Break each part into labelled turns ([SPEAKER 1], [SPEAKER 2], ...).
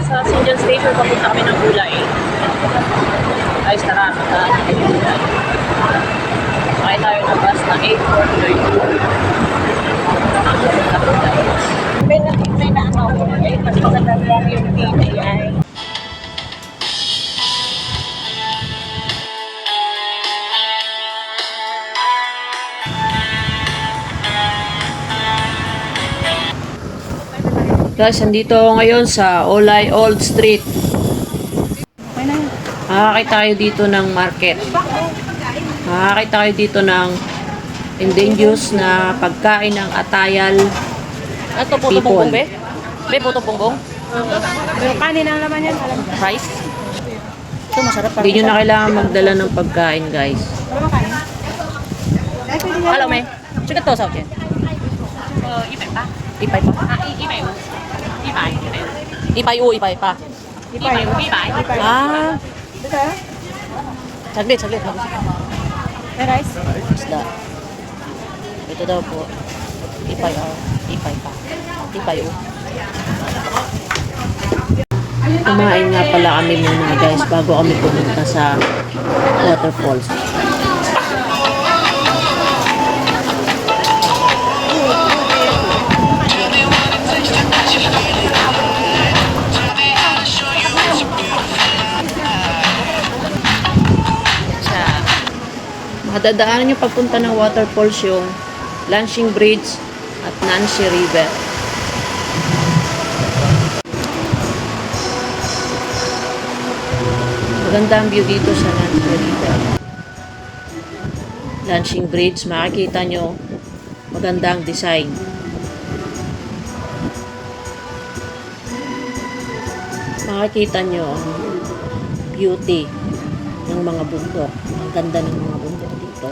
[SPEAKER 1] Sa Sinjan Station, papunta kami ng Gulay. Ayos na kami. Sakay tayo ng bus na 849. May na ano ako. Mas maganda lang yung PTI. Guys, andito ako ngayon sa Olay Old Street. Makakita tayo dito ng market. Makakita tayo dito ng indigenous na pagkain ng Atayal
[SPEAKER 2] Ito, puto
[SPEAKER 1] people.
[SPEAKER 2] bongbong, be? Be, puto bongbong?
[SPEAKER 3] Yung kanin ang laman yan.
[SPEAKER 2] Rice? Ito, masarap pa.
[SPEAKER 1] Hindi nyo na kailangan magdala ng pagkain, guys.
[SPEAKER 3] Ano ba kanin?
[SPEAKER 2] Alam, me? Sige to, South yan.
[SPEAKER 1] Ipay pa?
[SPEAKER 2] Ipay pa?
[SPEAKER 1] Ipay mo. Ipay.
[SPEAKER 2] Ipay u, ipay pa.
[SPEAKER 3] Ipay.
[SPEAKER 1] Ipay.
[SPEAKER 2] Ah,
[SPEAKER 3] Dito.
[SPEAKER 2] saglit.
[SPEAKER 3] May rice?
[SPEAKER 2] Isda. Ito daw po. Ipay o. Ipay pa. Ipay u.
[SPEAKER 1] Kumain nga pala kami muna, guys, bago kami pumunta sa waterfalls. Madadaanan nyo pagpunta ng waterfalls yung Lansing Bridge at Nancy River. Maganda ang view dito sa Nancy River. Lansing Bridge, makikita nyo magandang design. Makikita nyo ang beauty ng mga bundok. Ang ganda ng mga bundok dito.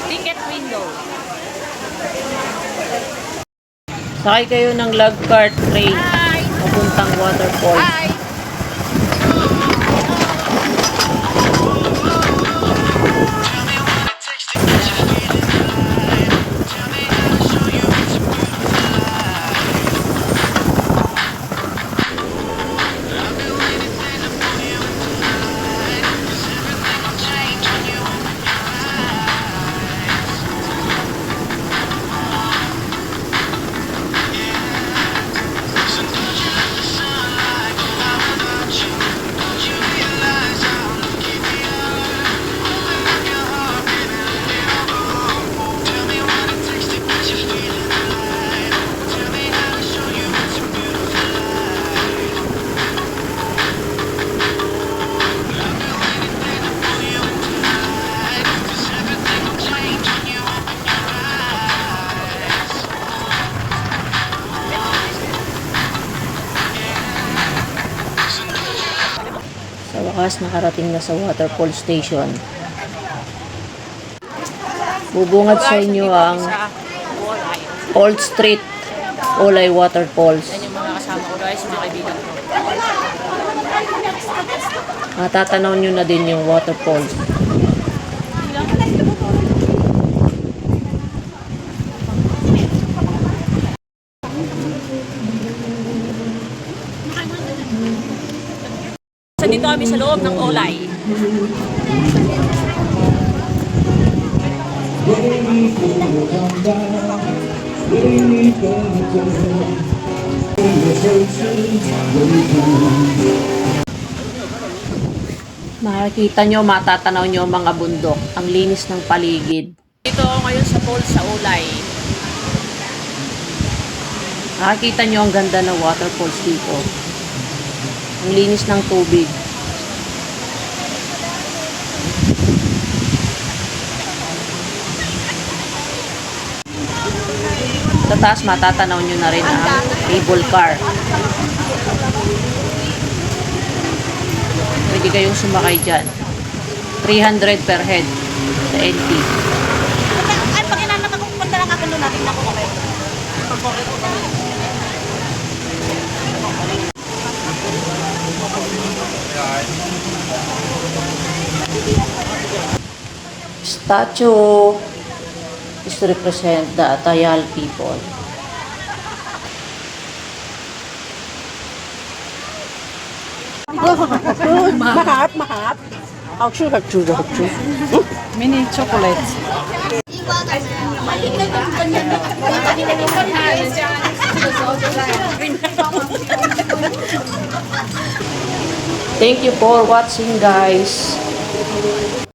[SPEAKER 2] Ticket window.
[SPEAKER 1] Sakay kayo ng log cart train papuntang waterfall. Sa wakas, nakarating na sa waterfall station. Bubungad sa inyo ang Old Street Olay Waterfalls.
[SPEAKER 2] Yan yung mga kasama ko, guys, mga kaibigan ko.
[SPEAKER 1] Matatanaw nyo na din yung waterfalls.
[SPEAKER 2] So, dito kami sa loob ng Olay.
[SPEAKER 1] Makikita nyo, matatanaw nyo ang mga bundok. Ang linis ng paligid.
[SPEAKER 2] Dito ako ngayon sa falls sa Olay.
[SPEAKER 1] Makikita nyo ang ganda ng waterfalls dito. Ang linis ng tubig. Sa taas, matatanaw nyo na rin ang cable car. Pwede kayong sumakay dyan. 300 per head sa NT.
[SPEAKER 3] Ay, pag inanap ako, punta lang ako doon natin na ako kami.
[SPEAKER 1] Statue is to represent the Atayal people.
[SPEAKER 4] Mahap, mahap. 好吃，好吃，好吃。
[SPEAKER 2] Mini chocolate.
[SPEAKER 1] Thank you for watching, guys.